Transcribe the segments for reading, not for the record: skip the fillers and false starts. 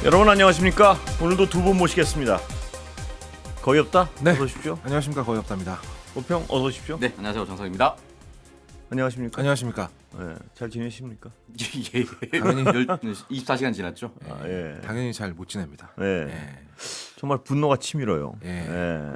여러분 안녕하십니까? 오늘도 두 분 모시겠습니다. 거의 없다? 네. 어서 오십시오. 안녕하십니까, 거의 없답니다. 오평 어서 오십시오. 네, 안녕하세요. 정석입니다. 안녕하십니까? 안녕하십니까. 네, 잘 지내십니까? 예. 당연히 24시간 지났죠. 예. 당연히 잘 못 지냅니다. 네. 예. 정말 분노가 치밀어요. 예.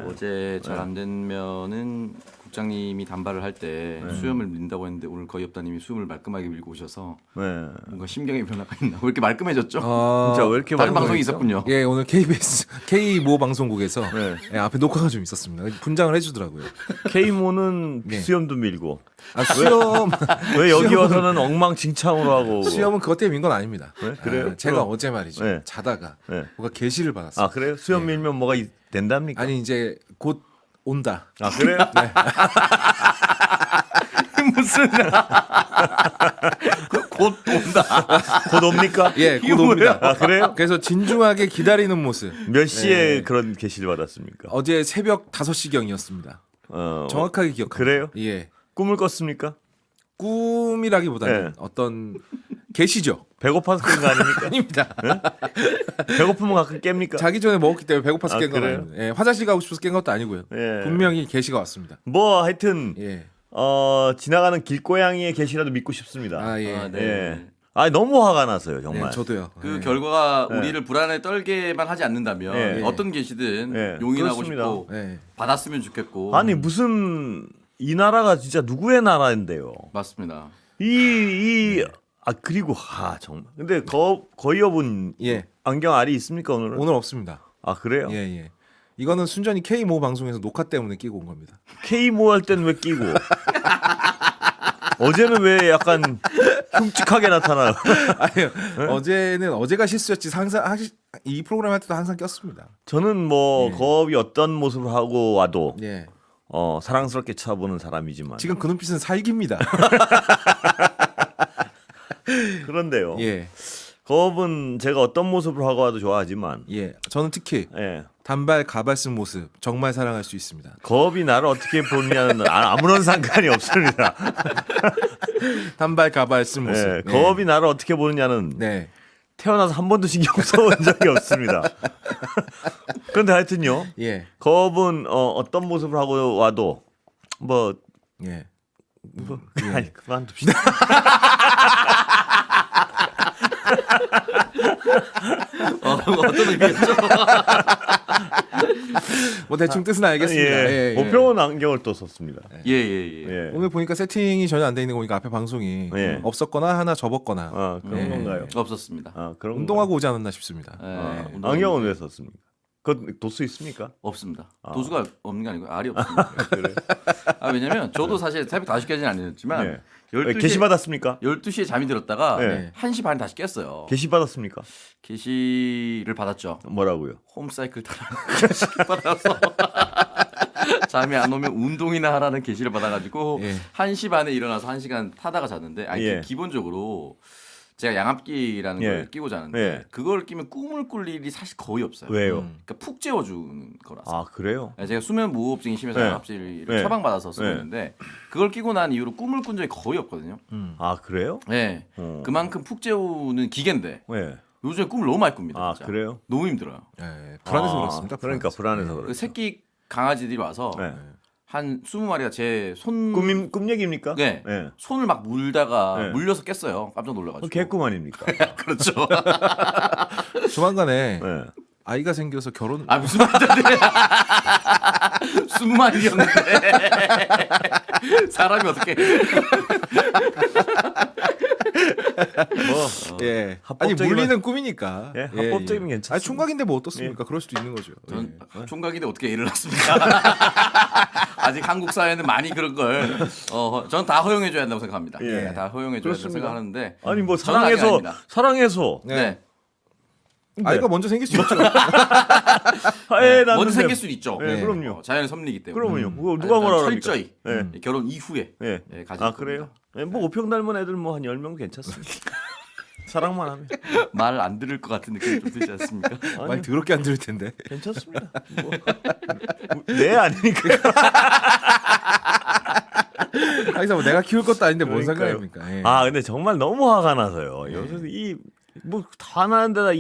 어제 잘 안 된면은 국장님이 단발을 할 때 수염을 민다고 했는데 오늘 거의 없다님이 수염을 말끔하게 밀고 오셔서 네. 뭔가 심경의 변화가 있나? 왜 이렇게 말끔해졌죠? 진짜 왜 이렇게 다른 말끔해졌죠? 방송이 있었군요. 예, 오늘 KBS K모 방송국에서 네. 예, 앞에 녹화가 좀 있었습니다. 분장을 해주더라고요. K모는 네. 수염도 밀고 수염 왜 여기 와서는 엉망진창으로 하고 수염은 그것 때문에 민 건 아닙니다. 네? 그래요? 제가 그럼. 어제 말이죠. 네. 자다가 네. 뭔가 게시를 받았어요. 아 그래요? 수염 밀면 뭐가 된답니까? 아니 이제 곧 온다. 아 그래요? 네. 무슨 곧 온다. 곧 옵니까? 예, 곧 옵니다. 아 그래요? 그래서 진중하게 기다리는 모습. 몇 시에 네. 그런 게시를 받았습니까? 어제 새벽 5시경이었습니다. 정확하게 기억합니다. 그래요? 예. 꿈을 꿨습니까? 꿈이라기보다는 네. 어떤 계시죠. 배고파서 깬 거 아닙니까? 아닙니다. 배고프면 가끔 깹니까? 자기 전에 먹었기 때문에 배고파서 아, 깬 건 그래요? 아닙니다. 예, 화장실 가고 싶어서 깬 것도 아니고요. 예. 분명히 계시가 왔습니다. 뭐 하여튼 예. 지나가는 길고양이의 게시라도 믿고 싶습니다. 아 예. 아, 네. 예. 아 너무 화가 나서요 정말. 네, 저도요. 그 예. 결과가 우리를 불안에 떨게만 하지 않는다면 예. 어떤 계시든 예. 용인하고 그렇습니다. 싶고 예. 받았으면 좋겠고. 아니 무슨 이 나라가 진짜 누구의 나라인데요? 맞습니다. 그리고 정말. 근데 거의 여분 예. 안경 알이 있습니까 오늘은? 오늘 없습니다. 아 그래요? 예, 예. 이거는 순전히 K모 방송에서 녹화 때문에 끼고 온 겁니다. K모 할 땐 왜 끼고? 어제는 왜 약간 흉측하게 나타나요? 아니요. 어제는 어제가 실수였지. 항상 이 프로그램 할 때도 항상 꼈습니다. 저는 뭐 예. 거업이 어떤 모습을 하고 와도 예. 사랑스럽게 쳐보는 사람이지만 지금 그 눈빛은 살깁니다. 그런데요. 예. 거업은 제가 어떤 모습을 하고 와도 좋아하지만 예. 저는 특히 예. 단발 가발 쓴 모습 정말 사랑할 수 있습니다. 거업이 나를 어떻게 보느냐는 아무런 상관이 없습니다. 단발 가발 쓴 모습. 예. 거업이 나를 어떻게 보느냐는 네. 태어나서 한 번도 신경 써본 적이 없습니다. 그런데 하여튼요. 예. 거업은 어떤 모습을 하고 와도 뭐 예. 아니 그만둡시다. 어떤 의미였죠? 뭐 대충 뜻은 알겠습니다. 예. 오평은 안경을 또 썼습니다. 예예예. 예. 오늘 보니까 세팅이 전혀 안 돼 있는 거 보니까 앞에 방송이 예. 없었거나 하나 접었거나 그런 예. 건가요? 없었습니다. 그런 운동하고 오지 않았나 싶습니다. 예, 운동은 안경은 왜 썼습니까? 그 도수 있습니까? 없습니다. 도수가 없는 게 아니고 알이 없습니다. 그래. 왜냐면 저도 사실 새벽 5시까지는 안 됐지만 예. 12시에 게시 받았습니까? 12시에 잠이 들었다가 예. 1시 반에 다시 깼어요. 게시 받았습니까? 게시를 받았죠. 뭐라고요? 홈사이클 타라는 게시를 받아서 잠이 안 오면 운동이나 하라는 게시를 받아가지고 예. 1시 반에 일어나서 1시간 타다가 잤는데 예. 기본적으로 제가 양압기라는 예. 걸 끼고 자는데 예. 그걸 끼면 꿈을 꿀 일이 사실 거의 없어요. 왜요? 그러니까 푹 재워주는 거라서. 그래요? 제가 수면 무호흡증이 심해서 네. 양압기를 네. 처방받아서 쓰고 네. 있는데 그걸 끼고 난 이후로 꿈을 꾼 적이 거의 없거든요. 그래요? 네. 그만큼 푹 재우는 기계인데 네. 요즘에 꿈을 너무 많이 꿉니다. 진짜. 그래요? 너무 힘들어요. 예. 불안해서 그렇습니다. 그러니까 불안해서 그 그렇죠. 새끼 강아지들이 와서 네. 한 20마리가 제 손 꿈 얘기입니까? 네. 네. 손을 막 물다가 네. 물려서 깼어요. 깜짝 놀라가지고. 개꿈 아닙니까? 그렇죠. 조만간에 네. 아이가 생겨서 결혼 무슨 말인데? 20마리였는데 사람이 어떻게? 예. 아니 합법적이면- 물리는 꿈이니까. 예, 합법적이면 괜찮습니다. 아니 총각인데 뭐 어떻습니까? 그럴 수도 있는 거죠. 전 예. 총각인데 어떻게 애를 낳습니까? 아직 한국 사회는 많이 그런 걸 저는 다 허용해줘야 한다고 생각합니다. 예. 다 허용해줘야 한다고 그렇습니다. 생각하는데 아니 뭐 저는 아직 사랑해서 아닙니다. 사랑해서 네. 아이가 먼저 생길 수 있죠. 먼저 생길 수는 있죠. 네, 그럼요. 자연의 섭리이기 때문에. 그러면요. 그거 누가 뭐라 그럽니까? 철저히 네. 결혼 이후에 네. 가질 그래요? 네, 뭐 오평 닮은 애들 뭐 한 10명 괜찮습니다. 사랑만 하면 말 안 들을 것 같은 느낌이 좀 들지 않습니까? 많이 더럽게 안 들을 텐데. 괜찮습니다. 네 아니니까. 하기사 뭐 내가 키울 것도 아닌데 뭔 그러니까요. 상관입니까? 예. 근데 정말 너무 화가 나서요. 요새 이 뭐 하나는 데다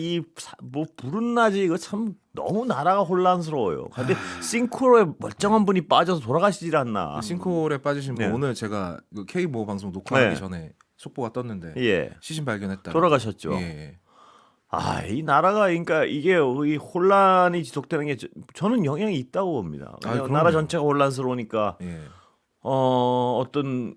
뭐 불은 나지 이거 참 너무 나라가 혼란스러워요. 근데 싱크로에 멀쩡한 분이 빠져서 돌아가시질 않나. 싱크홀에 빠지신 분 네. 오늘 제가 그 K모 방송 녹화하기 네. 전에 속보가 떴는데 예. 시신 발견했다. 돌아가셨죠. 예. 아, 이 나라가 그러니까 이게 이 혼란이 지속되는 게 저는 영향이 있다고 봅니다. 그럼요. 나라 전체가 혼란스러우니까 예. 어떤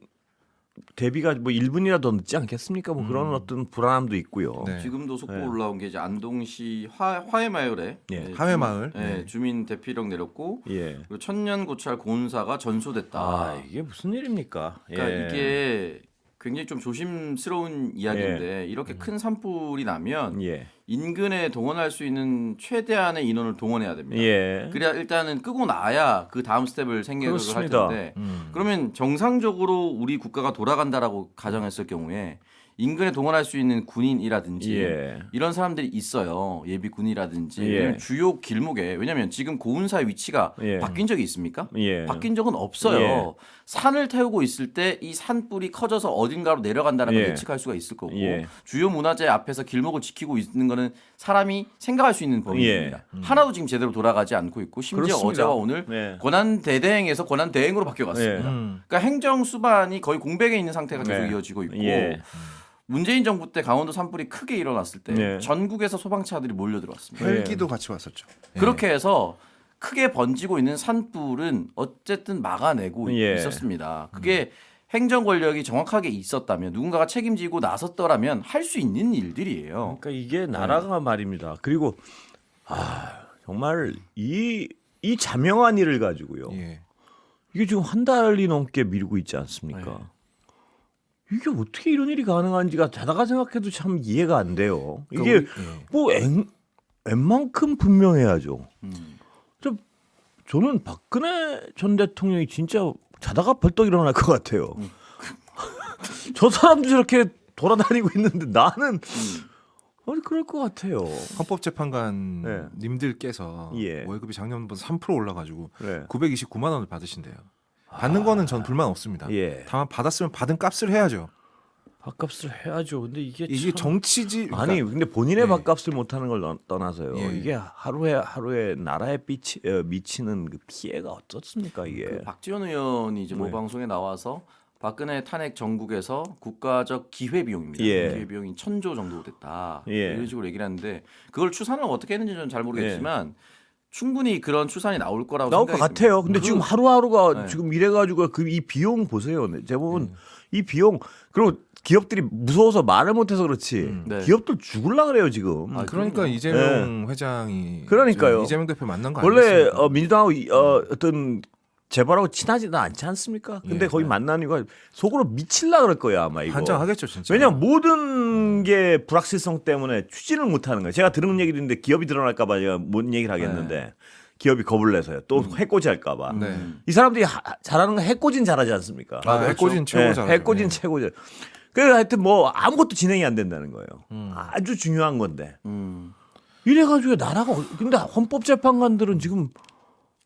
대비가 뭐 1분이라도 늦지 않겠습니까? 뭐 그런 어떤 불안함도 있고요. 네. 지금도 속보 네. 올라온 게 이제 안동시 화해마을에 예. 화해마을. 네, 주민 대피령 내렸고 예. 그리고 천년고찰 고운사가 전소됐다. 아, 이게 무슨 일입니까? 그러니까 예. 이게 굉장히 좀 조심스러운 이야기인데 이렇게 큰 산불이 나면 예. 인근에 동원할 수 있는 최대한의 인원을 동원해야 됩니다. 예. 그래야 일단은 끄고 나야 그 다음 스텝을 생각을 할 그렇습니다. 텐데 음. 그러면 정상적으로 우리 국가가 돌아간다라고 가정했을 경우에 인근에 동원할 수 있는 군인이라든지 예. 이런 사람들이 있어요. 예비 군이라든지 예. 왜냐면 주요 길목에 왜냐하면 지금 고운사의 위치가 예. 바뀐 적이 있습니까? 예. 바뀐 적은 없어요. 예. 산을 산을 태우고 있을 때 이 산불이 커져서 어딘가로 내려간다는 걸 예. 예측할 수가 있을 거고 예. 주요 문화재 앞에서 길목을 지키고 있는 거는 사람이 생각할 수 있는 범위입니다. 하나도 지금 제대로 돌아가지 않고 있고 심지어 예. 그렇습니다. 어제와 오늘 네. 권한 대대행에서 권한 대행으로 바뀌어갔습니다. 음. 그러니까 행정 수반이 거의 공백에 있는 상태가 계속 네. 이어지고 있고 예. 문재인 정부 때 강원도 산불이 크게 일어났을 때 네. 전국에서 소방차들이 몰려 들어왔습니다. 헬기도 같이 왔었죠. 예. 그렇게 해서 크게 번지고 있는 산불은 어쨌든 막아내고 예. 있었습니다. 그게 행정 권력이 정확하게 있었다면 누군가가 책임지고 나섰더라면 할 수 있는 일들이에요. 그러니까 이게 나라가 말입니다. 그리고 정말 이 자명한 일을 가지고요. 예. 이게 지금 한 달이 넘게 미루고 있지 않습니까? 이게 어떻게 이런 일이 가능한지가 자다가 생각해도 참 이해가 안 돼요. 이게 그러니까 우리- 예. 뭐 웬만큼 분명해야죠. 음. 저는 박근혜 전 대통령이 진짜 자다가 벌떡 일어날 것 같아요. 저 사람도 저렇게 돌아다니고 있는데 나는 그럴 것 같아요. 헌법재판관님들께서 예. 월급이 작년보다 3% 올라가지고 네. 929만 원을 받으신대요. 받는 거는 전 불만 없습니다. 예. 다만 받았으면 받은 값을 해야죠. 밥값을 해야죠. 근데 이게 이게 참... 정치지. 그러니까 아니 근데 본인의 예. 밥값을 못하는 걸 떠나서요. 예. 이게 하루에 나라에 미치는 그 피해가 어떻습니까 이게? 그 박지원 의원이 이제 모 네. 방송에 나와서 박근혜 탄핵 전국에서 국가적 기회 비용입니다. 예. 기회 비용이 1,000조 정도 됐다. 예. 이런 식으로 얘기를 하는데 그걸 추산을 어떻게 했는지 저는 잘 모르겠지만 충분히 그런 추산이 나올 거라고 나올 것 생각이 같아요. 듭니다. 근데 그- 지금 하루하루가 네. 지금 이래가지고 이 비용 보세요. 대부분 이 비용 그리고 기업들이 무서워서 말을 못해서 그렇지. 네. 기업들 죽을라 그래요 지금. 아, 그러니까 그럼요. 이재명 회장이 그러니까요. 지금 이재명 대표 만난 거 원래 아니겠습니까? 민주당하고 어떤 재벌하고 친하지는 않지 않습니까? 근데 예. 거기 만나는 이유가 속으로 미칠라 그럴 거야 아마 이거. 반장하겠죠 진짜. 왜냐면 모든 게 불확실성 때문에 추진을 못하는 거예요. 제가 들은 얘기도 있는데 기업이 드러날까봐 제가 뭔 얘기를 하겠는데 기업이 겁을 내서요. 또 해코지 할까봐. 네. 이 사람들이 잘하는 건 해코지는 잘하지 않습니까? 아, 해코지는 최고죠. 해코지는 최고죠. 그래서 하여튼 뭐 아무것도 진행이 안 된다는 거예요. 음. 아주 중요한 건데. 음. 이래가지고 나라가 근데 헌법재판관들은 지금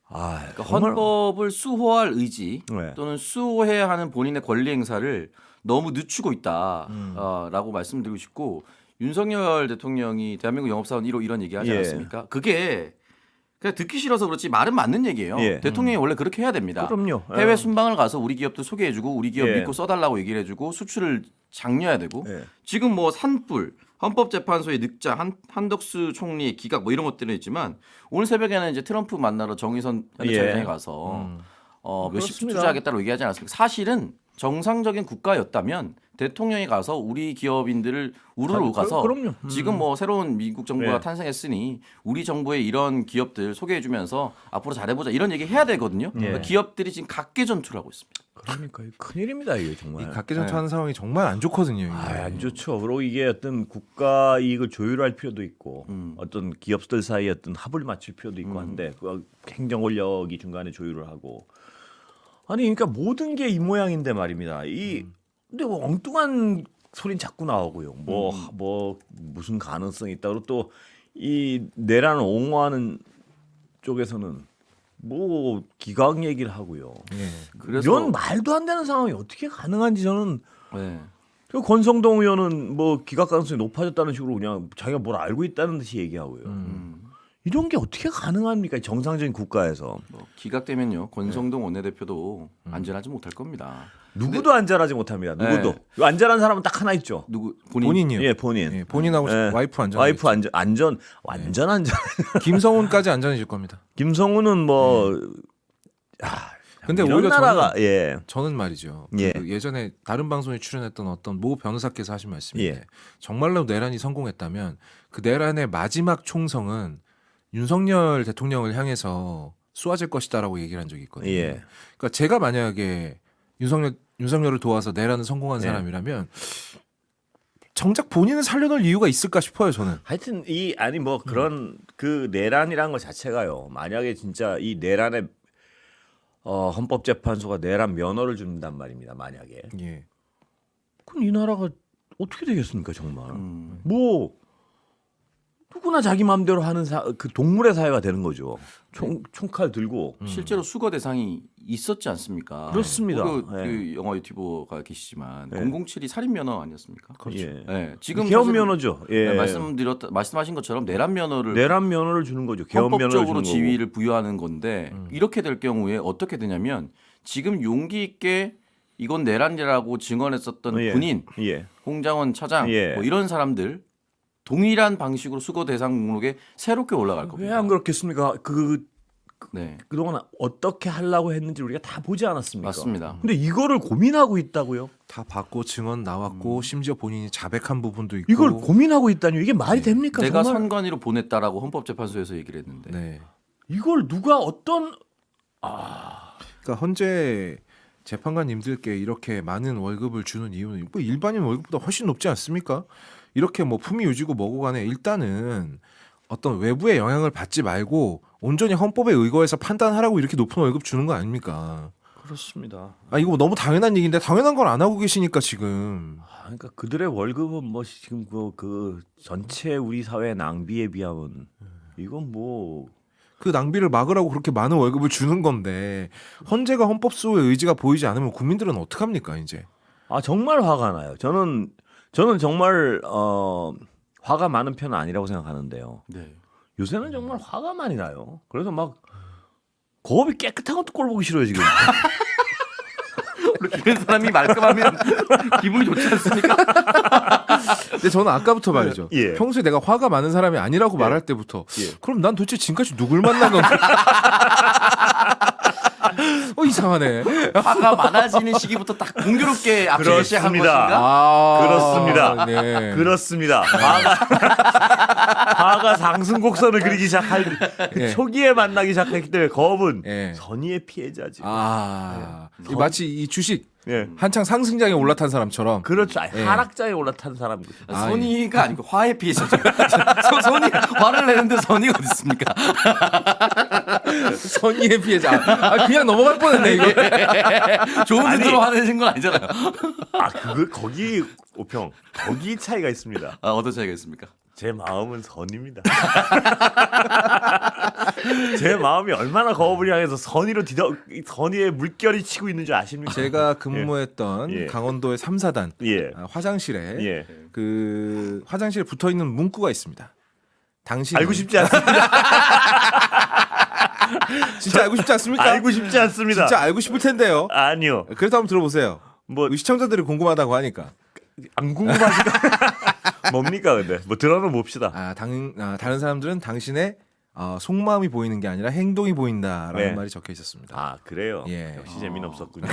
그러니까 정말- 헌법을 수호할 의지 네. 또는 수호해야 하는 본인의 권리 행사를 너무 늦추고 있다라고 말씀드리고 싶고 윤석열 대통령이 대한민국 영업사원 1호 이런 얘기하지 예. 않았습니까? 그게 그냥 듣기 싫어서 그렇지 말은 맞는 얘기예요. 예. 대통령이 원래 그렇게 해야 됩니다. 그럼요. 해외 순방을 가서 우리 기업도 소개해주고 우리 기업 예. 믿고 써달라고 얘기를 해주고 수출을 장려해야 되고 예. 지금 뭐 산불 헌법재판소의 늑자 한덕수 총리의 기각 뭐 이런 것들은 있지만 오늘 새벽에는 이제 트럼프 만나러 정의선 현대차장에 예. 가서 몇십 그렇습니다. 투자하겠다고 얘기하지 않았습니까? 사실은 정상적인 국가였다면 대통령이 가서 우리 기업인들을 우르르 가서 그럼요. 지금 뭐 새로운 미국 정부가 네. 탄생했으니 우리 정부의 이런 기업들 소개해주면서 앞으로 잘해보자 이런 얘기 해야 되거든요. 그러니까 기업들이 지금 각계 전투를 하고 있습니다. 그러니까 큰일입니다 이게 이 정말. 각계전투하는 상황이 정말 안 좋거든요. 이게. 안 좋죠. 그리고 이게 어떤 국가 이익을 조율할 필요도 있고 어떤 기업들 사이에 어떤 합을 맞출 필요도 있고 한데 그 행정 권력이 중간에 조율을 하고 아니 그러니까 모든 게 이 모양인데 말입니다. 근데 뭐 엉뚱한 소린 자꾸 나오고요. 뭐 무슨 가능성이 있다. 그리고 또 이 내란을 옹호하는 쪽에서는 뭐 기각 얘기를 하고요. 예. 그래서 이런 말도 안 되는 상황이 어떻게 가능한지 저는 네. 그 권성동 의원은 뭐 기각 가능성이 높아졌다는 식으로 그냥 자기가 뭘 알고 있다는 듯이 얘기하고요. 이런 게 어떻게 가능합니까? 정상적인 국가에서. 뭐 기각되면요 권성동 원내대표도 안전하지 못할 겁니다. 누구도 안전하지 못합니다. 누구도. 안전한 사람은 딱 하나 있죠. 누구 본인이요. 예, 본인. 예, 본인하고 예. 와이프 안전. 와이프 안전 완전 안전. 김성훈까지 안전해질 겁니다. 김성우는 뭐 근데 이런 오히려 나라가 예. 저는 말이죠. 예. 그 예전에 다른 방송에 출연했던 어떤 모 변호사께서 하신 말씀인데 예. 정말로 내란이 성공했다면 그 내란의 마지막 총성은 윤석열 대통령을 향해서 쏘아질 것이다라고 얘기를 한 적이 있거든요. 예. 그러니까 제가 만약에 윤석열을 도와서 내란을 성공한 예. 사람이라면 정작 본인을 살려놓을 이유가 있을까 싶어요. 저는. 하여튼 아니 뭐 그런 그 내란이라는 것 자체가요. 만약에 진짜 이 내란에 헌법재판소가 내란 면허를 준단 말입니다. 만약에. 예. 그럼 이 나라가 어떻게 되겠습니까, 정말? 뭐 누구나 자기 마음대로 하는 그 동물의 사회가 되는 거죠. 총칼 들고. 실제로 수거 대상이 있었지 않습니까? 그렇습니다. 그 영화 유튜버가 계시지만 007이 살인 면허 아니었습니까? 예. 예. 지금 개헌 사실은 면허죠. 예. 말씀하신 것처럼 내란 면허를 내란 면허를 주는 거죠. 개헌 면허를 주는 헌법적으로 거고. 지위를 부여하는 건데 이렇게 될 경우에 어떻게 되냐면 지금 용기 있게 이건 내란이라고 증언했었던 예. 군인, 예. 홍장원 차장 예. 뭐 이런 사람들 동일한 방식으로 수거 대상 목록에 새롭게 올라갈 겁니다. 왜 안 그렇겠습니까? 네, 그동안 어떻게 하려고 했는지 우리가 다 보지 않았습니까? 맞습니다. 근데 이거를 고민하고 있다고요? 다 받고 증언 나왔고 심지어 본인이 자백한 부분도 있고. 이걸 고민하고 있다니 이게 말이 됩니까? 내가 정말? 선관위로 보냈다라고 헌법재판소에서 얘기를 했는데 네. 이걸 누가 어떤 그러니까 헌재 재판관님들께 이렇게 많은 월급을 주는 이유는 뭐 일반인 월급보다 훨씬 높지 않습니까? 이렇게 뭐 품위 유지고 뭐고 간에 일단은 어떤 외부의 영향을 받지 말고 온전히 헌법에 의거해서 판단하라고 이렇게 높은 월급 주는 거 아닙니까? 그렇습니다. 아 이거 뭐 너무 당연한 얘기인데 당연한 걸 안 하고 계시니까 지금. 그러니까 그들의 월급은 뭐 지금 그 전체 우리 사회 낭비에 비하면 이건 뭐 그 낭비를 막으라고 그렇게 많은 월급을 주는 건데 헌재가 헌법소의 의지가 보이지 않으면 국민들은 어떡합니까 이제? 정말 화가 나요. 저는 정말 화가 많은 편은 아니라고 생각하는데요. 네. 요새는 정말 화가 많이 나요. 그래서 막 거업이 깨끗한 것도 꼴 보기 싫어요 지금. 원래 주변 사람이 말끔하면 기분이 좋지 않습니까? 근데 저는 아까부터 말이죠. 예. 평소에 내가 화가 많은 사람이 아니라고 말할 때부터 예. 그럼 난 도대체 지금까지 누굴 만난 건가? 이상하네. 화가 많아지는 시기부터 딱 공교롭게 앞서기 시작한 그렇습니다. 것인가? 그렇습니다. 네. 그렇습니다. 화가 상승 곡선을 그리기 시작할 예. 초기에 만나기 시작했기 때문에 거업은 예. 선의의 피해자지. 이 마치 이 주식 예. 한창 상승장에 올라탄 사람처럼 그렇죠. 예. 하락장에 올라탄 사람이죠. 선의가 아니고 화의 피해자죠. 선의 화를 내는데 선의가 어디 있습니까? 선의의 피해자. 그냥 넘어갈 뻔했네 이거. 좋은 뜻으로 화내신 건 아니잖아요. 거기 오평 거기 차이가 있습니다. 어떤 차이가 있습니까? 제 마음은 선입니다. 제 마음이 얼마나 거업을 향해서 선의의 물결이 치고 있는 줄 아십니까? 제가 근무했던 예. 강원도의 3사단 예. 화장실에 예. 그 화장실에 붙어 있는 문구가 있습니다. 당신 알고 싶지 않습니다. 진짜 알고 싶지 않습니까? 알고 싶지 않습니다. 진짜 알고 싶을 텐데요. 아니요. 그래서 한번 들어보세요. 뭐 우리 시청자들이 궁금하다고 하니까. 안 궁금하시까? 뭡니까 근데 뭐 들어는 봅시다. 다른 사람들은 당신의 속마음이 보이는 게 아니라 행동이 보인다라는 네. 말이 적혀 있었습니다. 그래요. 예. 역시 재미는 없었군요.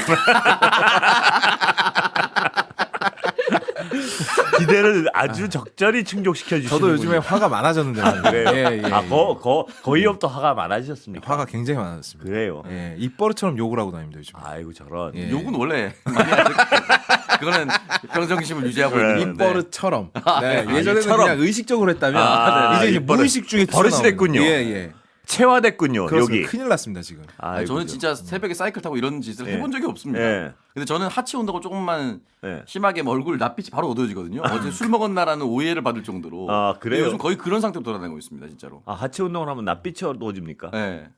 기대를 아주 적절히 충족시켜 주시는. 저도 요즘에 화가 많아졌는데 그래요. 예. 거의 없더 화가 많아지셨습니까? 화가 굉장히 많아졌습니다. 그래요. 예, 입버릇처럼 욕을 하고 다닙니다 요즘. 아이고 저런. 예. 욕은 원래 많이 하죠. 그거는 평정심을 유지하고 그래. 있는 건데. 입버릇처럼. 네, 예전에는 입처럼. 그냥 의식적으로 했다면 아, 이제 입버릇. 무의식 중에 버릇이 튀어나오는. 됐군요. 예. 체화됐군요. 그렇습니다. 여기. 큰일 났습니다 지금. 아니, 저는 진짜 새벽에 사이클 타고 이런 짓을 예. 해본 적이 없습니다. 예. 근데 저는 하체 온다고 조금만 예. 심하게 얼굴 낯빛이 바로 어두워지거든요. 어제 술 먹었나라는 오해를 받을 정도로. 그래요? 요즘 거의 그런 상태로 돌아다니고 있습니다, 진짜로. 하체 운동을 하면 낯빛이 어두워집니까? 네.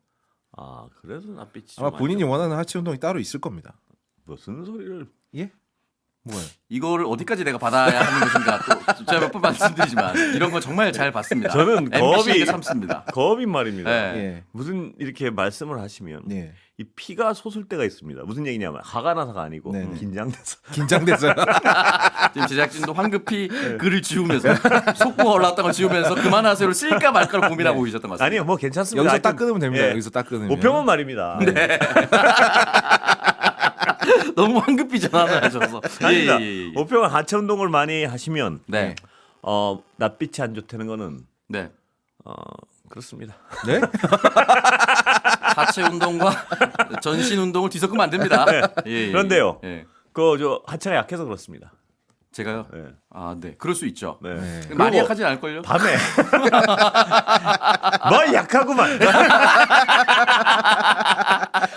그래서 낯빛이 아마 좀 본인이 원하는 하체 운동이 따로 있을 겁니다. 무슨 소리를? 예? 뭐예요? 이거를 어디까지 내가 받아야 하는 것인가 또 제가 몇 번 말씀드리지만 이런 건 정말 잘 봤습니다. 저는 MBC에게 참습니다. 겁이 말입니다. 네. 예. 무슨 이렇게 말씀을 하시면 예. 이 피가 솟을 때가 있습니다. 무슨 얘기냐면 화가 나서가 아니고 네네. 긴장돼서. 긴장돼서요. 지금 제작진도 황급히 글을 지우면서 속보가 올라왔다는 걸 지우면서 그만하세요를 쓸까 말까를 고민하고 계셨던 것 같습니다. 아니요, 뭐 괜찮습니다. 여기서 하여튼, 딱 끊으면 됩니다. 예. 여기서 딱 끊으면. 오평은 말입니다. 너무 황급히 전환을 하셔서. 아닙니다. 예. 오평은 하체 운동을 많이 하시면 네. 낯빛이 안 좋다는 거는 네. 그렇습니다. 네? 하체 운동과 전신 운동을 뒤섞으면 안 됩니다. 예. 그런데요. 예. 저 하체가 약해서 그렇습니다. 제가요? 네. 아, 네. 그럴 수 있죠. 네. 네. 많이 그리고 약하진 않을걸요? 밤에 뭐 약하구만.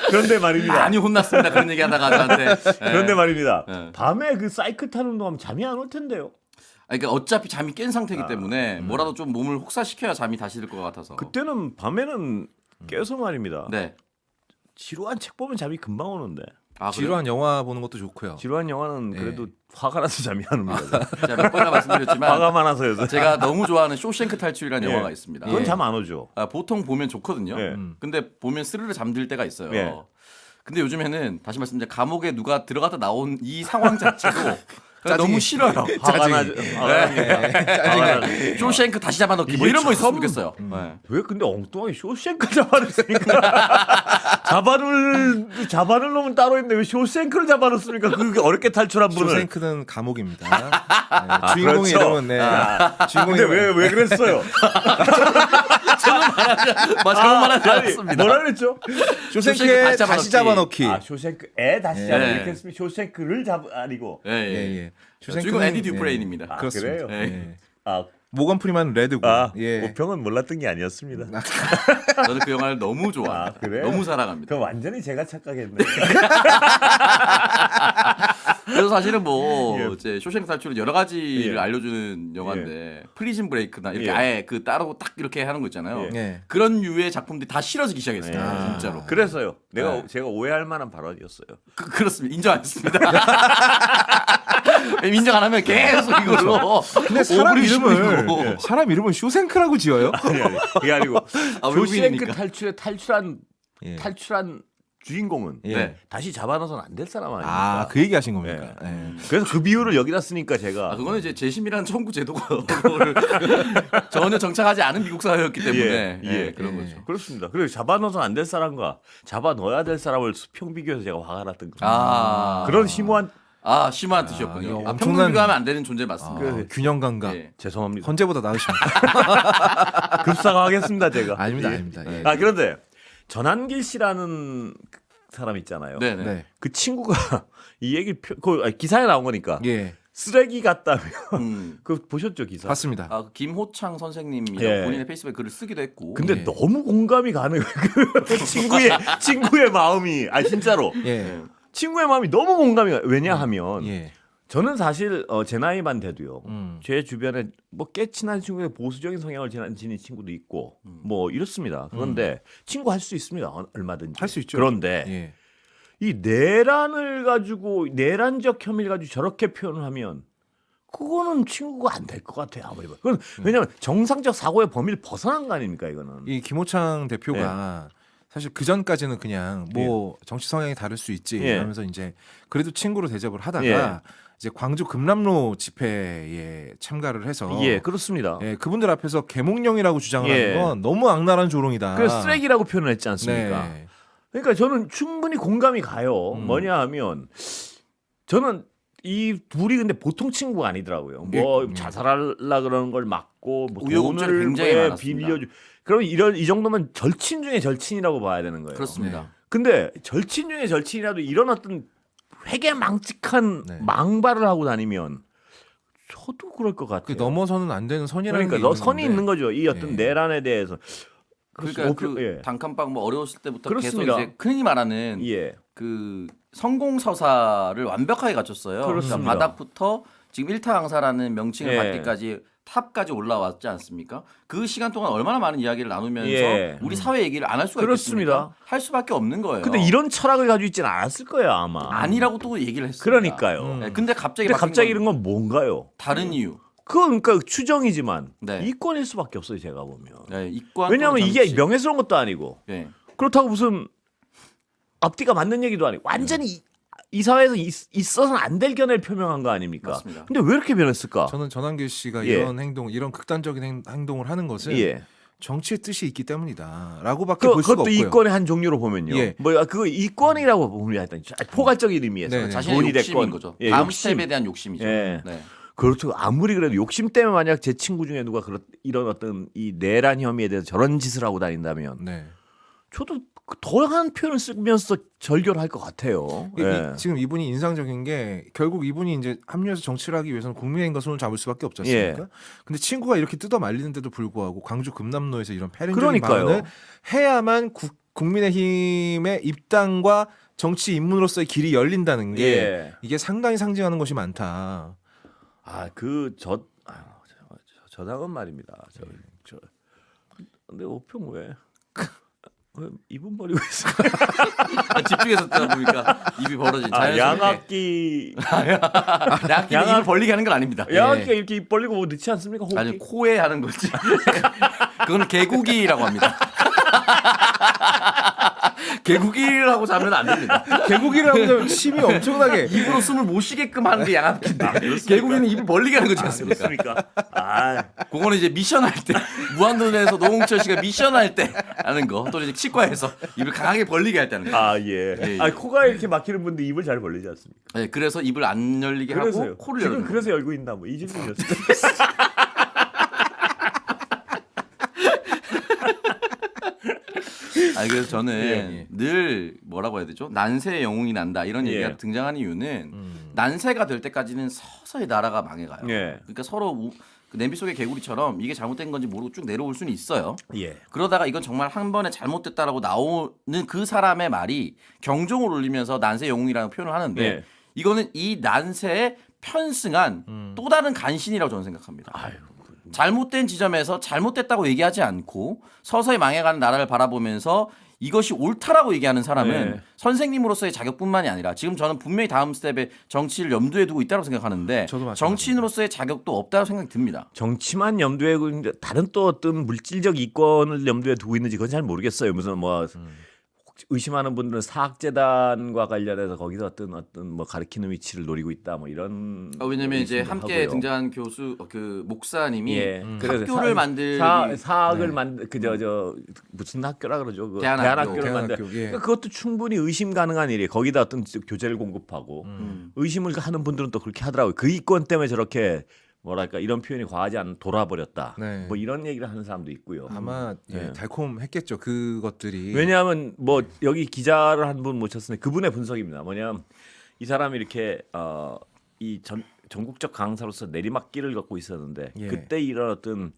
그런데 말입니다. 많이 혼났습니다. 그런 얘기 하다가 저한테. 그런데 말입니다. 네. 밤에 그 사이클 타는 운동하면 잠이 안 올 텐데요. 그러니까 어차피 잠이 깬 상태이기 때문에 뭐라도 좀 몸을 혹사시켜야 잠이 다시 들 것 같아서. 그때는 밤에는 깨서 말입니다. 네. 지루한 책 보면 잠이 금방 오는데. 아, 그래요? 지루한 영화 보는 것도 좋고요. 지루한 영화는 네. 그래도 화가 나서 잠이 안 옵니다. 제가 몇 번이나 말씀드렸지만 화가 많아서요. 제가 너무 좋아하는 쇼생크 탈출이라는 예. 영화가 있습니다. 그건 예. 잠 안 오죠. 보통 보면 좋거든요. 예. 근데 보면 스르르 잠들 때가 있어요. 예. 근데 요즘에는 다시 말씀드리면 감옥에 누가 들어갔다 나온 이 상황 자체도 짜증이- 너무 싫어요. 화가 나죠. 화가 나죠. 쇼생크 다시 잡아넣기 뭐 이게 이런 거 있었으면 참- 좋겠어요. 네. 왜 근데 엉뚱하게 쇼생크 잡아놨습니까? 잡아놓을 놈은 따로 있는데 왜 쇼생크를 잡아놓습니까? 그게 어렵게 탈출한 분을. 쇼생크는 감옥입니다. 네, 주인공의 그렇죠. 이름은 네. 주인공의 근데 이름은 왜 그랬어요? 잘못 말하지 않았습니다. 뭐라 그랬죠? 쇼생크에 쇼생크 다시 잡아넣기. 쇼생크에 다시 예. 잡아 이렇게 했으면 쇼생크를 아니고. 예, 예, 예. 예. 주인공 쇼생크는- 에디 듀프레인입니다. 아, 그렇습니다. 그래요? 예. 예. 아, 모건 프리만 레드고. 예. 오평은 몰랐던 게 아니었습니다. 저는 그 영화를 너무 좋아합니다. 아, 그래요? 너무 사랑합니다. 그럼 완전히 제가 착각했네. 그래서 사실은 뭐 예. 이제 쇼생크 탈출은 여러 가지를 예. 알려주는 영화인데 프리즌 브레이크나 이렇게 예. 아예 그 따로 딱 이렇게 하는 거 있잖아요. 예. 예. 그런 유의 작품들이 다 싫어지기 시작했어요. 예. 진짜로. 그래서요. 네. 제가 오해할 만한 발언이었어요. 그렇습니다. 인정 안 했습니다. 인정 안 하면 계속 이걸로. 근데 사람 오그리 이름을 시키고. 사람 이름은 쇼생크라고 지어요? 아니 그게 아니고 아, 쇼생크 외국인이니까. 탈출한 예. 주인공은 예. 네. 다시 잡아넣어서는 안 될 사람 아닙니까? 아, 그 얘기 하신 겁니까? 예. 그래서 그 비유를 여기다 쓰니까 제가 그거는 이제 재심이라는 청구 제도가 그거를 전혀 정착하지 않은 미국 사회였기 때문에 그런 거죠. 그렇습니다. 그리고 잡아넣어서는 안 될 사람과 잡아넣어야 될 사람을 수평 비교해서 제가 화가 났던 거죠. 아, 그런 심오한 심한 뜻이었군요. 이거 평균 엄청난- 비교하면 안 되는 존재 맞습니다. 균형 감각. 예. 죄송합니다. 헌재보다 나으십니다. 급사과하겠습니다 제가. 아닙니다, 예. 아닙니다. 예. 그런데 전한길 씨라는 사람 있잖아요. 네네. 네. 그 친구가 이 얘기 기사에 나온 거니까 예. 쓰레기 같다며. 그 보셨죠 기사? 봤습니다. 그 김호창 선생님이 예. 본인의 페이스북에 글을 쓰기도 했고. 근데 예. 너무 공감이 가는 그 친구의 마음이 진짜로 예. 친구의 마음이 너무 공감이 가. 왜냐하면 예. 저는 사실 제 나이만 돼도요. 음. 제 주변에 뭐 꽤 친한 친구의 보수적인 성향을 지닌 친구도 있고 뭐 이렇습니다. 그런데 친구 할 수 있습니다. 얼마든지. 할 수 있죠. 그런데 예. 이 내란을 가지고 내란적 혐의를 가지고 저렇게 표현을 하면 그거는 친구가 안 될 것 같아요. 아무리 봐도. 그건 왜냐하면 정상적 사고의 범위를 벗어난 거 아닙니까 이거는. 이 김호창 대표가 사실 그 전까지는 그냥 뭐 정치 성향이 다를 수 있지 예. 하면서 이제 그래도 친구로 대접을 하다가 예. 이제 광주 금남로 집회에 참가를 해서 예, 그렇습니다. 예, 그분들 앞에서 개몽령이라고 주장을 예. 하는 건 너무 악랄한 조롱이다. 그래서 쓰레기라고 표현을 했지 않습니까? 네. 그러니까 저는 충분히 공감이 가요. 뭐냐 하면 저는 이 둘이 근데 보통 친구가 아니더라고요. 뭐 자살하려 그러는 걸 막고 뭐 우여곡절이 돈을 굉장히 왜 많았습니다. 빌려주. 그럼 이 정도면 절친 중에 절친이라고 봐야 되는 거예요. 그렇습니다. 근데 절친 중에 절친이라도 이런 어떤 회개망측한 네. 망발을 하고 다니면 저도 그럴 것 그 같아요. 넘어서는 안 되는 선이라는 그러니까 게 선이 있는 있는 거죠. 이 어떤 예. 내란에 대해서. 그러니까 그 단칸방 뭐 어려웠을 때부터 그렇습니다. 계속 이제 흔히 말하는 예. 그 성공 서사를 완벽하게 갖췄어요. 그렇습니다. 그러니까 바닥부터 지금 일타 강사라는 명칭을 예. 받기까지 탑까지 올라왔지 않습니까? 그 시간 동안 얼마나 많은 이야기를 나누면서 예. 우리 사회 얘기를 안 할 수가 그렇습니다. 있겠습니까? 할 수밖에 없는 거예요. 근데 이런 철학을 가지고 있지는 않았을 거예요 아마. 아니라고 또 얘기를 했습니다. 그러니까요. 네, 근데 갑자기 근데 바뀐 갑자기 건 이런 건 뭔가요? 다른 이유. 그건 그러니까 추정이지만 네. 이권일 수밖에 없어요 제가 보면. 네, 이권 왜냐하면 또는 이게 정치. 명예스러운 것도 아니고 네. 그렇다고 무슨 앞뒤가 맞는 얘기도 아니고 완전히 이 사회에서 있어서는 안 될 견해를 표명한 거 아닙니까? 맞습니다. 근데 왜 이렇게 변했을까? 저는 전한길 씨가 예. 이런 행동, 이런 극단적인 행동을 하는 것은 예. 정치의 뜻이 있기 때문이다라고밖에 볼 수가 그것도 없고요. 이권의 한 종류로 보면요. 예. 뭐야 그거 이권이라고 보면 하여튼 포괄적인 의미에서 네, 네. 자신의 돈이 욕심인 됐건 거죠. 예, 다음 욕심. 스텝에 대한 욕심이죠. 예. 네. 그렇죠. 아무리 그래도 욕심 때문에 만약 제 친구 중에 누가 이런 어떤 이 내란 혐의에 대해서 저런 짓을 하고 다닌다면 네. 저도 더한 표현을 쓰면서 절교를 것 같아요. 예. 지금 이분이 인상적인 게 결국 이분이 이제 합류해서 정치를 하기 위해서는 국민의힘과 손을 잡을 수밖에 없지 않습니까? 예. 근데 친구가 이렇게 뜯어 말리는데도 불구하고 광주 금남로에서 이런 패륜적인 그러니까요. 발언을 해야만 국민의힘의 입당과 정치 입문으로서의 길이 열린다는 게 예. 이게 상당히 상징하는 것이 많다. 저 당은 말입니다. 근데 오평 왜 입은 버리고 있어? 집중해서 듣다 보니까 입이 벌어진 양악기 양악기는 입을 벌리게 하는 건 아닙니다. 양악기가 이렇게 입 벌리고 뭐 넣지 않습니까? 호흡기? 아니 코에 하는 거지. 그거는 개구기라고 합니다. 개구기를 하고 자면 안 됩니다. 개구기를 하면 침이 엄청나게 입으로 숨을 못 쉬게끔 하는 게 양압기인데 개구기는 입을 벌리게 하는 거지 않습니까? 그렇습니까? 아, 그거는 이제 미션할 때 무한도전에서 노홍철 씨가 미션할 때 하는 거, 또 이제 치과에서 입을 강하게 벌리게 할 때 하는 거. 예. 예. 아, 코가 이렇게 막히는 분들 입을 잘 벌리지 않습니까? 네, 그래서 입을 안 열리게 그래서요. 하고 코를 지금 열는 그래서 열고 있나 뭐 이 질문이었어요. 아니 그래서 저는 예. 늘 뭐라고 해야 되죠? 난세의 영웅이 난다 이런 예. 얘기가 등장하는 이유는 난세가 될 때까지는 서서히 나라가 망해가요. 예. 그러니까 서로 그 냄비 속의 개구리처럼 이게 잘못된 건지 모르고 쭉 내려올 수는 있어요. 예. 그러다가 이건 정말 한 번에 잘못됐다라고 나오는 그 사람의 말이 경종을 울리면서 난세 영웅이라는 표현을 하는데 예. 이거는 이 난세에 편승한 또 다른 간신이라고 저는 생각합니다. 아유. 잘못된 지점에서 잘못됐다고 얘기하지 않고 서서히 망해가는 나라를 바라보면서 이것이 옳다라고 얘기하는 사람은 네. 선생님으로서의 자격뿐만이 아니라 지금 저는 분명히 다음 스텝에 정치를 염두에 두고 있다고 생각하는데 저도 마찬가지입니다. 정치인으로서의 자격도 없다고 생각이 듭니다. 정치만 염두에 두고 있는데 다른 또 어떤 물질적 이권을 염두에 두고 있는지 그건 잘 모르겠어요. 무슨 뭐 의심하는 분들은 사학재단과 관련해서 거기서 어떤 뭐 가리키는 위치를 노리고 있다 뭐 이런. 왜냐면 이제 의심도 함께 하고요. 등장한 교수 그 목사님이 예. 학교를 만들기 사학을 네. 만들 그저 무슨 학교라 그러죠? 그 대안학교. 대안학교를 만들. 대안학교, 예. 그러니까 그것도 충분히 의심 가능한 일이에요. 거기다 어떤 교재를 공급하고 의심을 하는 분들은 또 그렇게 하더라고요. 그 이권 때문에 저렇게 뭐랄까 이런 표현이 과하지 않은 돌아버렸다. 네. 뭐 이런 얘기를 하는 사람도 있고요. 아마 네. 달콤했겠죠 그것들이. 왜냐하면 뭐 여기 기자를 한 분 모셨으니 그분의 분석입니다. 뭐냐면 이 사람이 이렇게 이 전국적 강사로서 내리막길을 걷고 있었는데 예. 그때 이런 어떤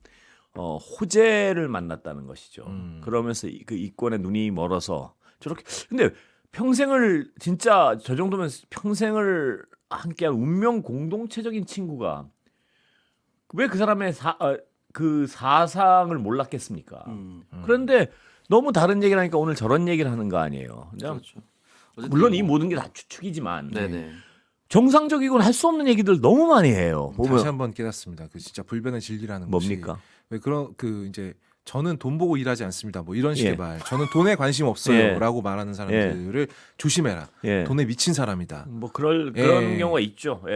호재를 만났다는 것이죠. 그러면서 그 이권에 눈이 멀어서 저렇게 근데 평생을 진짜 저 정도면 평생을 함께한 운명 공동체적인 친구가 왜 그 사람의 그 사상을 몰랐겠습니까? 그런데 너무 다른 얘기를 하니까 오늘 저런 얘기를 하는 거 아니에요. 그냥 그렇죠. 어쨌든 물론 이 뭐- 모든 게 다 추측이지만 네네. 정상적이고는 할 수 없는 얘기들 너무 많이 해요. 다시 보면 한번 깨닫습니다. 그 진짜 불변의 진리라는 뭡니까? 것이 왜 그런 그 이제 저는 돈 보고 일하지 않습니다. 뭐 이런 식의 예. 말. 저는 돈에 관심 예. 없어요라고 말하는 사람들을 조심해라. 예. 돈에 미친 사람이다. 뭐 그런 예. 경우가 있죠. 예.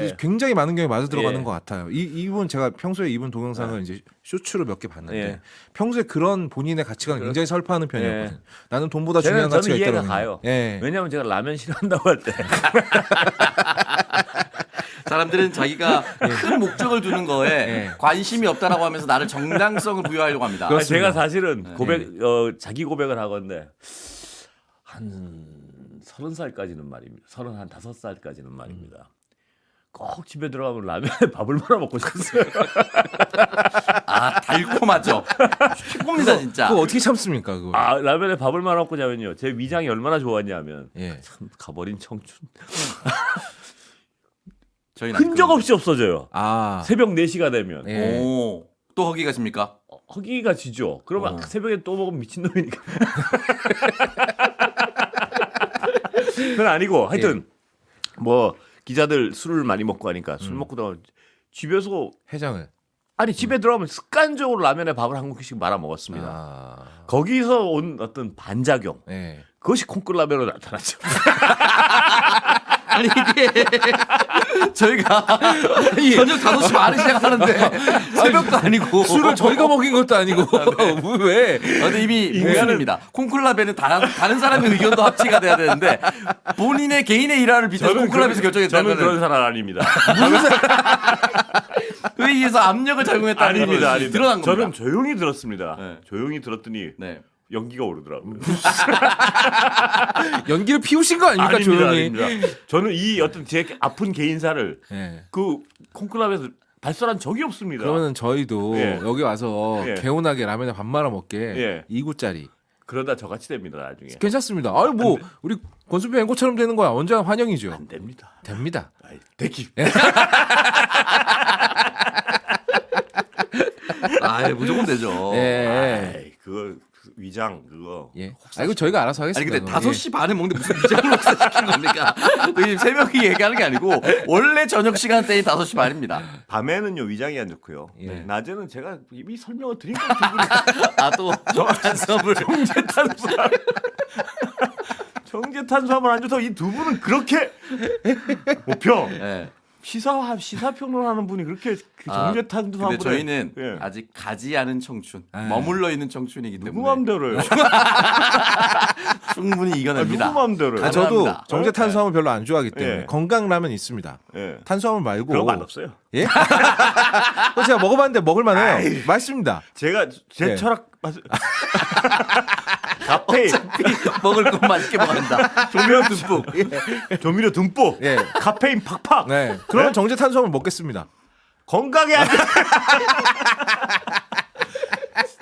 예. 굉장히 많은 경우에 맞아 들어가는 예. 것 같아요. 이분 제가 평소에 이분 동영상을 이제 쇼츠로 몇 개 봤는데 예. 평소에 그런 본인의 가치관을 굉장히 설파하는 편이었거든요. 나는 돈보다 저는 중요한 가치가 이해가 있다는 가요. 예. 왜냐하면 제가 라면 싫어한다고 할 때 사람들은 자기가 큰 목적을 두는 거에 예. 관심이 없다라고 하면서 나를 정당성을 부여하려고 합니다. 아니, 제가 사실은 네. 고백 자기 고백을 하건데 한 30살까지는 말입니다. 35살까지는 말입니다. 꼭 집에 들어가면 라면에 밥을 말아 먹고 싶었어요. 아 달콤하죠. 최고입니다 진짜. 그거 어떻게 참습니까 그거? 아 라면에 밥을 말아 먹고 자면요. 제 위장이 얼마나 좋았냐면 예. 참 가버린 청춘. 저희는 흔적 없이 없어져요. 아, 새벽 4시가 되면 예. 오, 또 허기가 집니까? 허기가 지죠. 그러면 새벽에 또 먹으면 미친놈이니까. 그건 아니고 하여튼 뭐 기자들 술을 많이 먹고 하니까 술 먹고 나면 집에서 해장을. 아니 집에 들어가면 습관적으로 라면에 밥을 한 공기씩 말아 먹었습니다. 아, 거기서 온 어떤 반작용 예. 그것이 콩글라면으로 나타났죠. 아니 이게 저희가 저녁 5시 반에 시작하는데 새벽도 아니고 술을 저희가 먹인 것도 아니고 왜? 근데 이미 인간입니다. 콩클라베는 다른 사람의 의견도 합치가 돼야 되는데 본인의 개인의 일화를 빗대서 콩클라베에서 결정했다는 저는 그런 거는 사람 아닙니다. 회의에서 압력을 작용했다는 아닙니다. 걸 드러난 겁니다. 저는 조용히 들었습니다. 네. 조용히 들었더니 네. 연기가 오르더라고요. 연기를 피우신 거 아닙니까 조용히? 아닙니다. 저는 이 어떤 제 아픈 개인사를 예. 그 콩클럽에서 발설한 적이 없습니다. 그러면 저희도 예. 여기 와서 예. 개운하게 라면에 밥 말아 먹게 예. 2구짜리 그러다 저같이 됩니다 나중에. 괜찮습니다. 아니 뭐 우리 권수표 앵커처럼 되는 거야. 언제나 환영이죠. 안 됩니다. 됩니다. 아이, 대기. 아, 무조건 되죠. 예. 아이, 그거 위장 그거. 예. 아 이거 저희가 알아서 아니 하겠습니다. 근데 그럼. 5시 반에 먹는데 무슨 위장을 혹사시킨 겁니까? 지금 새벽이 얘기하는 게 아니고 원래 저녁 시간대인 5시 반입니다. 밤에는요 위장이 안 좋고요. 예. 낮에는 제가 이미 설명을 드린 것 같은데 아또 정탄수화물 정제탄수화물 정제탄수화물 안 좋다고 이 두 분은 그렇게 목평 네. 시사평론하는 분이 그렇게 그 아, 정제탄수화물에 근데 저희는 예. 아직 가지 않은 청춘, 아. 머물러 있는 청춘이기 누구 때문에 마음대로요? 충분히 아, 이겨냅니다. 누구 마음대로요? 아, 저도 가능합니다. 정제 탄수화물 별로 안 좋아하기 때문에 예. 건강 라면 있습니다. 예. 탄수화물 말고 그런 거 맛없어요. 예? 그거 제가 먹어봤는데 먹을만해요. 맛있습니다. 제가 제 예. 철학 카페인 먹을 건 맛있게 먹는다. 조미료 듬뿍 조미료 듬뿍 예. 카페인 팍팍 네. 그러면 정제 탄수화물 먹겠습니다. 건강에 안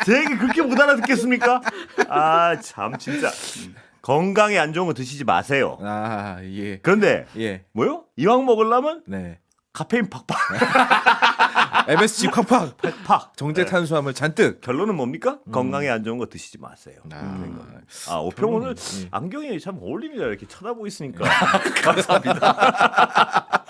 제 얘기 그렇게 못 알아듣겠습니까? 아 참 진짜 건강에 안 좋은 거 드시지 마세요. 아 예. 그런데 예. 뭐요? 이왕 먹으려면 네. 카페인 팍팍 MSG 팍팍. 팍 정제 탄수화물 잔뜩. 결론은 뭡니까? 건강에 안 좋은 거 드시지 마세요. 아 오평 오늘 예. 안경이 참 어울립니다. 이렇게 쳐다보고 있으니까. 감사합니다.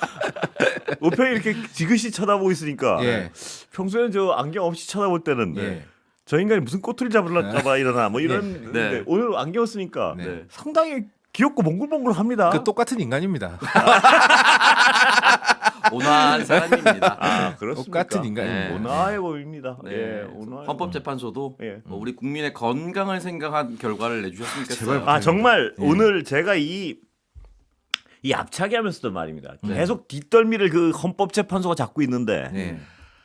오평이 이렇게 지그시 쳐다보고 있으니까. 예. 평소에는 저 안경 없이 쳐다볼 때는 예. 저 인간이 무슨 꼬투리 잡으려다가 일어나 뭐 이런. 네. 데 오늘 안경 쓰니까 네. 상당히 귀엽고 몽글몽글합니다. 그 똑같은 인간입니다. 온화한 사람입니다. 아 그렇습니까? 똑같은 인간입니다. 네. 온화해 보입니다. 네. 예, 온화해. 헌법재판소도 예. 우리 국민의 건강을 생각한 결과를 내주셨으면 좋겠어요. 제발. 아 정말 예. 오늘 제가 이 앞차기 하면서도 말입니다. 계속 뒷덜미를 그 헌법재판소가 잡고 있는데 네.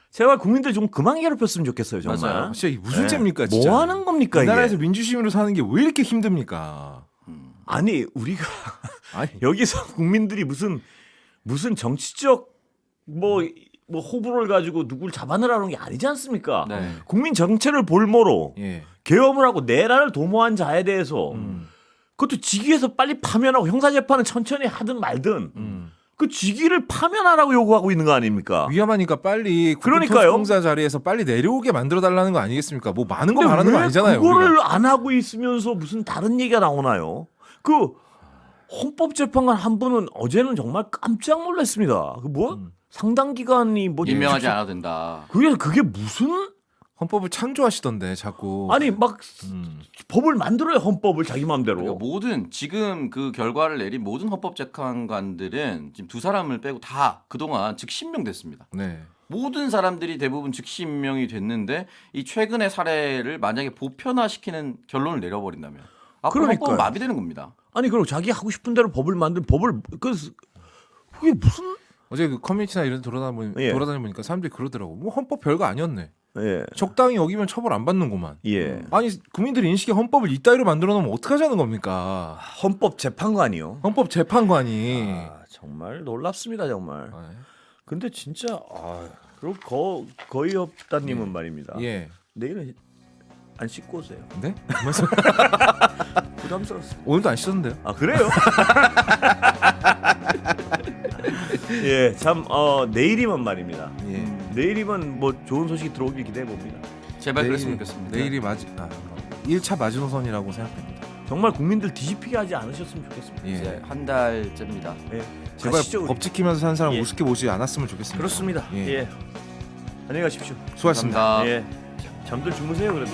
제발 국민들 좀 그만 괴롭혔으면 좋겠어요. 정말. 맞아요. 진짜 이게 무슨 네. 죄입니까, 진짜? 뭐 하는 겁니까 이 이게? 나라에서 민주시민으로 사는 게 왜 이렇게 힘듭니까? 아니 우리가 아니, 여기서 국민들이 무슨 정치적 뭐 호불호를 가지고 누굴 잡아내라는 게 아니지 않습니까? 네. 국민 정체를 볼모로 예. 계엄을 하고 내란을 도모한 자에 대해서 그것도 직위에서 빨리 파면하고 형사재판은 천천히 하든 말든 그 직위를 파면하라고 요구하고 있는 거 아닙니까? 위험하니까 빨리 그러니까요. 공사 자리에서 빨리 내려오게 만들어 달라는 거 아니겠습니까? 뭐 많은 거 근데 바라는 거 왜 아니잖아요. 그거를 우리가. 안 하고 있으면서 무슨 다른 얘기가 나오나요? 그 헌법재판관 한 분은 어제는 정말 깜짝 놀랐습니다. 그 뭐 상당 기간이 뭐 임명하지 않아도 된다. 그게 무슨 헌법을 창조하시던데 자꾸. 아니 막 음. 법을 만들어요 헌법을 자기 마음대로. 그러니까 모든 지금 그 결과를 내린 모든 헌법재판관들은 지금 두 사람을 빼고 다 그동안 즉시 임명됐습니다. 네. 모든 사람들이 대부분 즉시 임명이 됐는데 이 최근의 사례를 만약에 보편화시키는 결론을 내려버린다면 앞으로 그러니까요. 헌법은 마비되는 겁니다. 아니 그리고 자기 하고 싶은 대로 법을 만든 법을 그게 무슨 어제 그 커뮤니티나 이런 데 예. 돌아다니니까 사람들이 그러더라고. 뭐 헌법 별거 아니었네. 예. 적당히 어기면 처벌 안 받는구만. 예. 아니 국민들이 인식에 헌법을 이따위로 만들어 놓으면 어떡하자는 겁니까? 헌법 재판관이요. 헌법 재판관이. 아, 정말 놀랍습니다 정말. 아, 근데 진짜 그리고 거의 없다님은 말입니다. 예. 내일은 안 씻고 오세요. 네? 무슨 부담스럽습니다. 오늘도 안 씻었는데요? 아 그래요? 예, 참 내일이면 말입니다. 예. 내일이면 뭐 좋은 소식이 들어오길 기대해 봅니다. 제발 그랬으면 좋겠습니다. 내일이 1차 마지노선이라고 생각됩니다. 정말 국민들 뒤집히게 하지 않으셨으면 좋겠습니다. 예. 이제 한 달째입니다. 예. 제발 가시죠, 우리. 법 지키면서 사는 사람 예. 우습게 보지 않았으면 좋겠습니다. 그렇습니다. 예. 예. 안녕히 가십시오. 수고하셨습니다. 감사합니다. 예. 잠들 주무세요 그래도.